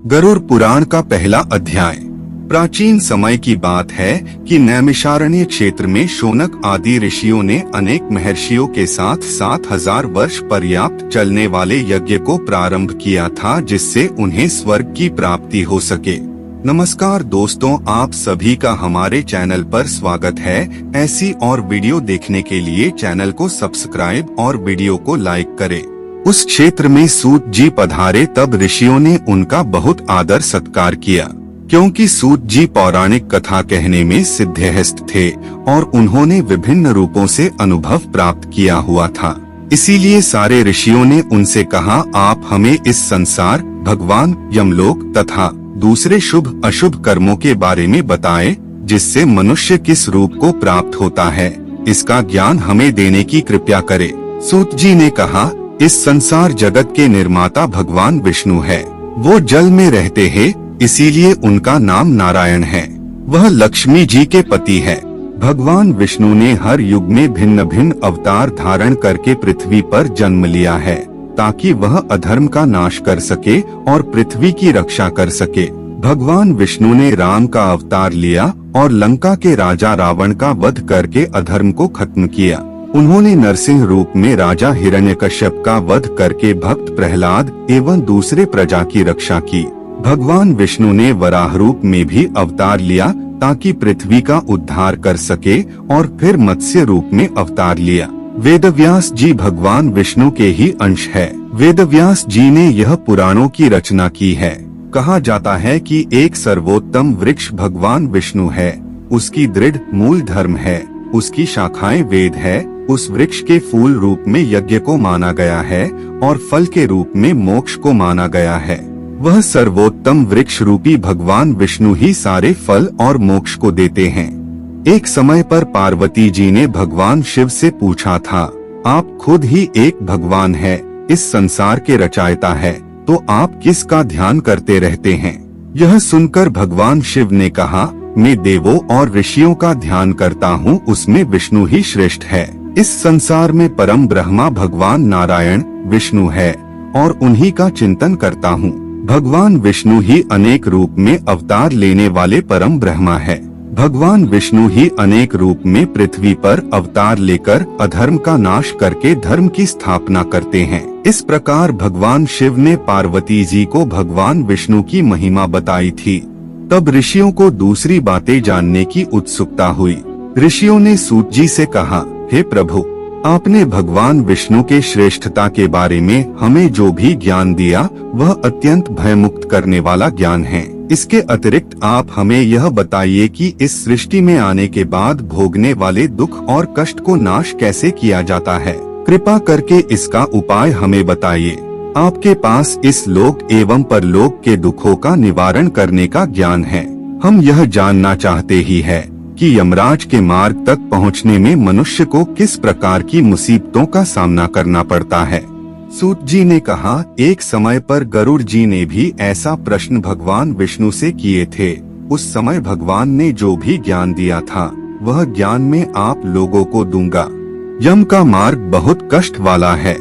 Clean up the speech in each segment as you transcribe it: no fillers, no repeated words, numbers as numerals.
गरुड़ पुराण का पहला अध्याय। प्राचीन समय की बात है कि नैमिषारण्य क्षेत्र में शौनक आदि ऋषियों ने अनेक महर्षियों के साथ 7000 वर्ष पर्याप्त चलने वाले यज्ञ को प्रारंभ किया था, जिससे उन्हें स्वर्ग की प्राप्ति हो सके। नमस्कार दोस्तों, आप सभी का हमारे चैनल पर स्वागत है। ऐसी और वीडियो देखने के लिए चैनल को सब्सक्राइब और वीडियो को लाइक करें। उस क्षेत्र में सूत जी पधारे तब ऋषियों ने उनका बहुत आदर सत्कार किया, क्योंकि सूत जी पौराणिक कथा कहने में सिद्धहस्त थे और उन्होंने विभिन्न रूपों से अनुभव प्राप्त किया हुआ था। इसीलिए सारे ऋषियों ने उनसे कहा, आप हमें इस संसार, भगवान, यमलोक तथा दूसरे शुभ अशुभ कर्मों के बारे में बताएं, जिससे मनुष्य किस रूप को प्राप्त होता है, इसका ज्ञान हमें देने की कृपा करे। सूत जी ने कहा, इस संसार जगत के निर्माता भगवान विष्णु है। वो जल में रहते हैं, इसीलिए उनका नाम नारायण है। वह लक्ष्मी जी के पति है। भगवान विष्णु ने हर युग में भिन्न भिन्न अवतार धारण करके पृथ्वी पर जन्म लिया है, ताकि वह अधर्म का नाश कर सके और पृथ्वी की रक्षा कर सके। भगवान विष्णु ने राम का अवतार लिया और लंका के राजा रावण का वध करके अधर्म को खत्म किया। उन्होंने नरसिंह रूप में राजा हिरण्यकश्यप का वध करके भक्त प्रहलाद एवं दूसरे प्रजा की रक्षा की। भगवान विष्णु ने वराह रूप में भी अवतार लिया, ताकि पृथ्वी का उद्धार कर सके, और फिर मत्स्य रूप में अवतार लिया। वेदव्यास जी भगवान विष्णु के ही अंश है। वेदव्यास जी ने यह पुराणों की रचना की है। कहा जाता है कि एक सर्वोत्तम वृक्ष भगवान विष्णु है, उसकी दृढ़ मूल धर्म है, उसकी शाखाएं वेद है। उस वृक्ष के फूल रूप में यज्ञ को माना गया है और फल के रूप में मोक्ष को माना गया है। वह सर्वोत्तम वृक्ष रूपी भगवान विष्णु ही सारे फल और मोक्ष को देते हैं। एक समय पर पार्वती जी ने भगवान शिव से पूछा था, आप खुद ही एक भगवान है, इस संसार के रचयिता है, तो आप किसका ध्यान करते रहते हैं? यह सुनकर भगवान शिव ने कहा, मैं देवों और ऋषियों का ध्यान करता हूँ, उसमें विष्णु ही श्रेष्ठ है। इस संसार में परम ब्रह्मा भगवान नारायण विष्णु है और उन्हीं का चिंतन करता हूँ। भगवान विष्णु ही अनेक रूप में अवतार लेने वाले परम ब्रह्मा है। भगवान विष्णु ही अनेक रूप में पृथ्वी पर अवतार लेकर अधर्म का नाश करके धर्म की स्थापना करते हैं। इस प्रकार भगवान शिव ने पार्वती जी को भगवान विष्णु की महिमा बताई थी। तब ऋषियों को दूसरी बातें जानने की उत्सुकता हुई। ऋषियों ने सूत जी से कहा, हे प्रभु, आपने भगवान विष्णु के श्रेष्ठता के बारे में हमें जो भी ज्ञान दिया, वह अत्यंत भयमुक्त करने वाला ज्ञान है। इसके अतिरिक्त आप हमें यह बताइए कि इस सृष्टि में आने के बाद भोगने वाले दुख और कष्ट को नाश कैसे किया जाता है। कृपा करके इसका उपाय हमें बताइए। आपके पास इस लोक एवं परलोक के दुखों का निवारण करने का ज्ञान है। हम यह जानना चाहते ही है कि यमराज के मार्ग तक पहुंचने में मनुष्य को किस प्रकार की मुसीबतों का सामना करना पड़ता है। सूत जी ने कहा, एक समय पर गरुड़ जी ने भी ऐसा प्रश्न भगवान विष्णु से किए थे। उस समय भगवान ने जो भी ज्ञान दिया था, वह ज्ञान में आप लोगों को दूंगा। यम का मार्ग बहुत कष्ट वाला है,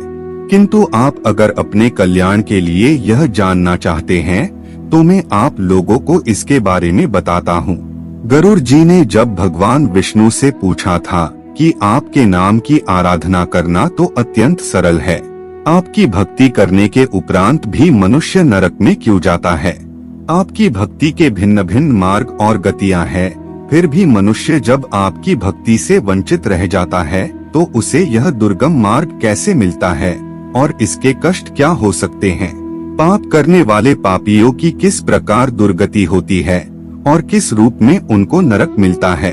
किंतु आप अगर अपने कल्याण के लिए यह जानना चाहते हैं, तो मैं आप लोगों को इसके बारे में बताता हूँ। गरुड़ जी ने जब भगवान विष्णु से पूछा था कि आपके नाम की आराधना करना तो अत्यंत सरल है, आपकी भक्ति करने के उपरांत भी मनुष्य नरक में क्यों जाता है? आपकी भक्ति के भिन्न भिन्न मार्ग और गतियाँ हैं, फिर भी मनुष्य जब आपकी भक्ति से वंचित रह जाता है, तो उसे यह दुर्गम मार्ग कैसे मिलता है और इसके कष्ट क्या हो सकते हैं? पाप करने वाले पापियों की किस प्रकार दुर्गति होती है और किस रूप में उनको नरक मिलता है?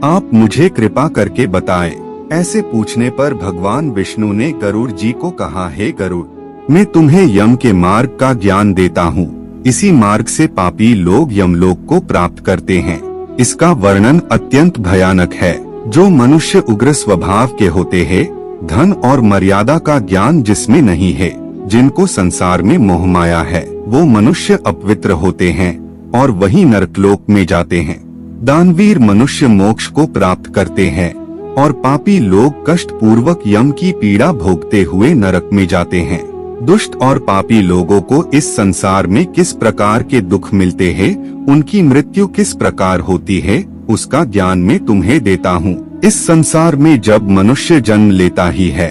आप मुझे कृपा करके बताएं। ऐसे पूछने पर भगवान विष्णु ने गरुड़ जी को कहा, हे गरुड़, मैं तुम्हें यम के मार्ग का ज्ञान देता हूँ। इसी मार्ग से पापी लोग यमलोक को प्राप्त करते हैं। इसका वर्णन अत्यंत भयानक है। जो मनुष्य उग्र स्वभाव के होते हैं, धन और मर्यादा का ज्ञान जिसमें नहीं है, जिनको संसार में मोह माया है, वो मनुष्य अपवित्र होते हैं और वही नरकलोक में जाते हैं। दानवीर मनुष्य मोक्ष को प्राप्त करते हैं और पापी लोग कष्ट पूर्वक यम की पीड़ा भोगते हुए नरक में जाते हैं। दुष्ट और पापी लोगों को इस संसार में किस प्रकार के दुख मिलते हैं, उनकी मृत्यु किस प्रकार होती है, उसका ज्ञान मैं तुम्हें देता हूँ। इस संसार में जब मनुष्य जन्म लेता ही है,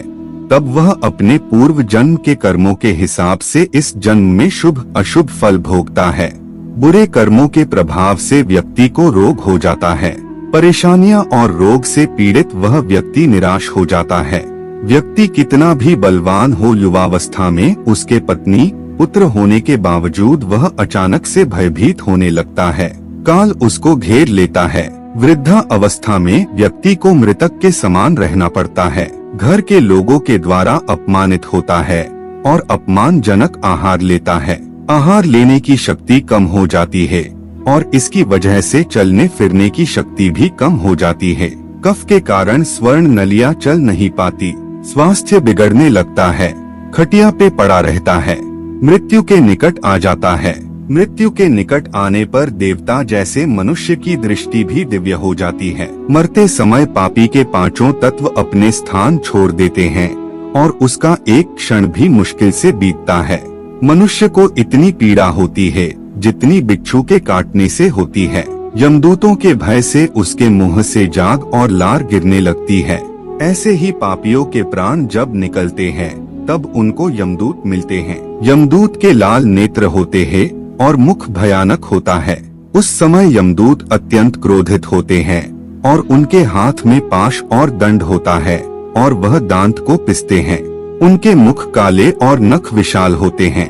तब वह अपने पूर्व जन्म के कर्मों के हिसाब से इस जन्म में शुभ अशुभ फल भोगता है। बुरे कर्मों के प्रभाव से व्यक्ति को रोग हो जाता है। परेशानियां और रोग से पीड़ित वह व्यक्ति निराश हो जाता है। व्यक्ति कितना भी बलवान हो, युवावस्था में उसके पत्नी पुत्र होने के बावजूद वह अचानक से भयभीत होने लगता है। काल उसको घेर लेता है। वृद्धा अवस्था में व्यक्ति को मृतक के समान रहना पड़ता है। घर के लोगों के द्वारा अपमानित होता है और अपमानजनक आहार लेता है। आहार लेने की शक्ति कम हो जाती है और इसकी वजह से चलने फिरने की शक्ति भी कम हो जाती है। कफ के कारण स्वर्ण नलियां चल नहीं पाती। स्वास्थ्य बिगड़ने लगता है। खटिया पे पड़ा रहता है। मृत्यु के निकट आ जाता है। मृत्यु के निकट आने पर देवता जैसे मनुष्य की दृष्टि भी दिव्य हो जाती है। मरते समय पापी के पांचों तत्व अपने स्थान छोड़ देते हैं और उसका एक क्षण भी मुश्किल से बीतता है। मनुष्य को इतनी पीड़ा होती है जितनी बिच्छू के काटने से होती है। यमदूतों के भय से उसके मुंह से जाग और लार गिरने लगती है। ऐसे ही पापियों के प्राण जब निकलते हैं तब उनको यमदूत मिलते हैं। यमदूत के लाल नेत्र होते हैं और मुख भयानक होता है। उस समय यमदूत अत्यंत क्रोधित होते हैं और उनके हाथ में पाश और दंड होता है और वह दांत को पिसते हैं। उनके मुख काले और नख विशाल होते हैं।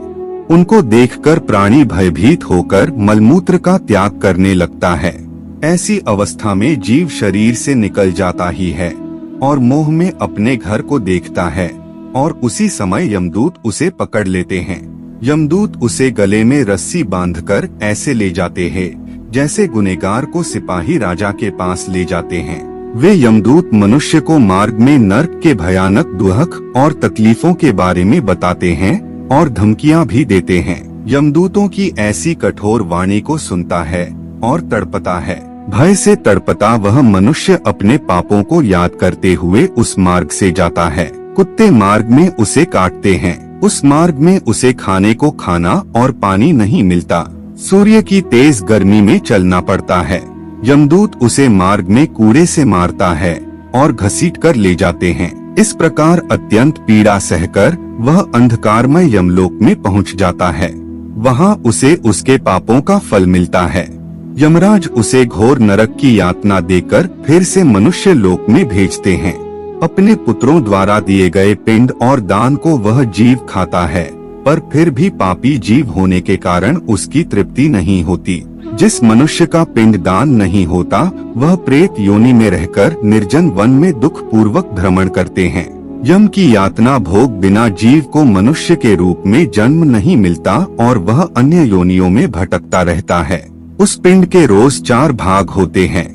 उनको देखकर प्राणी भयभीत होकर मलमूत्र का त्याग करने लगता है। ऐसी अवस्था में जीव शरीर से निकल जाता ही है और मोह में अपने घर को देखता है और उसी समय यमदूत उसे पकड़ लेते हैं। यमदूत उसे गले में रस्सी बांधकर ऐसे ले जाते हैं जैसे गुनहगार को सिपाही राजा के पास ले जाते हैं। वे यमदूत मनुष्य को मार्ग में नर्क के भयानक दुख और तकलीफों के बारे में बताते हैं और धमकियां भी देते हैं। यमदूतों की ऐसी कठोर वाणी को सुनता है और तड़पता है। भय से तड़पता वह मनुष्य अपने पापों को याद करते हुए उस मार्ग से जाता है। कुत्ते मार्ग में उसे काटते हैं। उस मार्ग में उसे खाने को खाना और पानी नहीं मिलता। सूर्य की तेज गर्मी में चलना पड़ता है। यमदूत उसे मार्ग में कूड़े से मारता है और घसीट कर ले जाते हैं। इस प्रकार अत्यंत पीड़ा सहकर वह अंधकारमय यमलोक में पहुंच जाता है। वहां उसे उसके पापों का फल मिलता है। यमराज उसे घोर नरक की यातना देकर फिर से मनुष्य लोक में भेजते हैं। अपने पुत्रों द्वारा दिए गए पिंड और दान को वह जीव खाता है, पर फिर भी पापी जीव होने के कारण उसकी तृप्ति नहीं होती। जिस मनुष्य का पिंड दान नहीं होता वह प्रेत योनि में रहकर निर्जन वन में दुख पूर्वक भ्रमण करते हैं। यम की यातना भोग बिना जीव को मनुष्य के रूप में जन्म नहीं मिलता और वह अन्य योनियों में भटकता रहता है। उस पिंड के रोज 4 भाग होते हैं।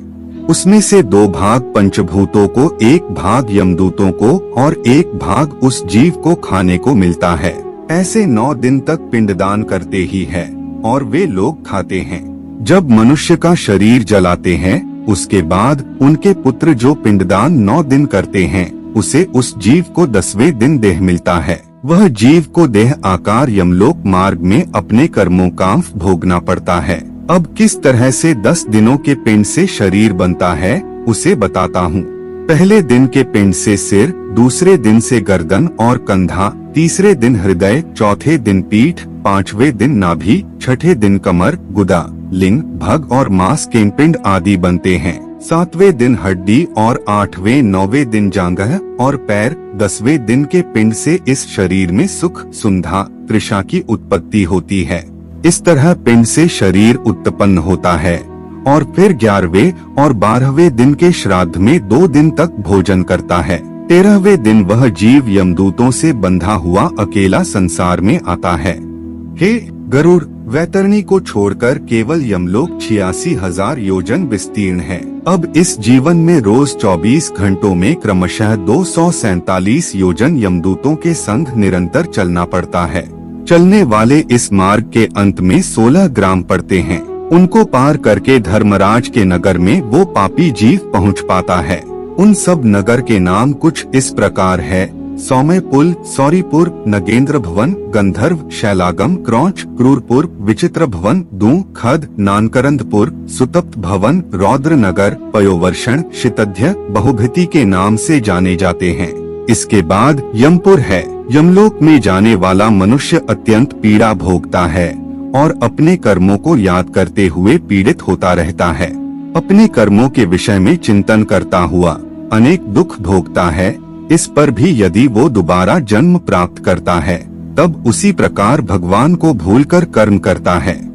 उसमें से 2 भाग पंचभूतों को, 1 भाग यमदूतों को और 1 भाग उस जीव को खाने को मिलता है। ऐसे 9 दिन तक पिंडदान करते ही है और वे लोग खाते हैं। जब मनुष्य का शरीर जलाते हैं उसके बाद उनके पुत्र जो पिंडदान 9 दिन करते हैं उसे उस जीव को 10वें दिन देह मिलता है। वह जीव को देह आकार यमलोक मार्ग में अपने कर्मों का भोगना पड़ता है। अब किस तरह से 10 दिनों के पिंड से शरीर बनता है उसे बताता हूँ। पहले दिन के पिंड से सिर, दूसरे दिन से गर्दन और कंधा, तीसरे दिन हृदय, चौथे दिन पीठ, 5वें दिन नाभि, छठे दिन कमर, गुदा, लिंग, भग और मांस के पिंड आदि बनते हैं। 7वें दिन हड्डी और 8वें 9वें दिन जांघ और पैर, 10वें दिन के पिंड से इस शरीर में सुख, सुंधा, तृषा की उत्पत्ति होती है। इस तरह पिंड से शरीर उत्पन्न होता है और फिर 11वें और 12वें दिन के श्राद्ध में 2 दिन तक भोजन करता है। 13वें दिन वह जीव यमदूतों से बंधा हुआ अकेला संसार में आता है। हे गरुड़, वैतरणी को छोड़कर केवल यमलोक 86,000 योजन विस्तीर्ण है। अब इस जीवन में रोज 24 घंटों में क्रमशः 247 योजन यमदूतों के संग निरंतर चलना पड़ता है। चलने वाले इस मार्ग के अंत में 16 ग्राम पड़ते हैं। उनको पार करके धर्मराज के नगर में वो पापी जीव पहुंच पाता है। उन सब नगर के नाम कुछ इस प्रकार है: सौम्यपुल, सौरीपुर, नगेंद्र भवन, गंधर्व, शैलागम, क्रौच, क्रूरपुर, विचित्र भवन, दूं, खद, नानकरंदपुर, सुतप्त भवन, रौद्र नगर, पयोवर्षण, शितध्य, बहुभिति के नाम से जाने जाते हैं। इसके बाद यमपुर है। यमलोक में जाने वाला मनुष्य अत्यंत पीड़ा भोगता है और अपने कर्मों को याद करते हुए पीड़ित होता रहता है। अपने कर्मों के विषय में चिंतन करता हुआ अनेक दुख भोगता है। इस पर भी यदि वो दोबारा जन्म प्राप्त करता है, तब उसी प्रकार भगवान को भूलकर कर्म करता है।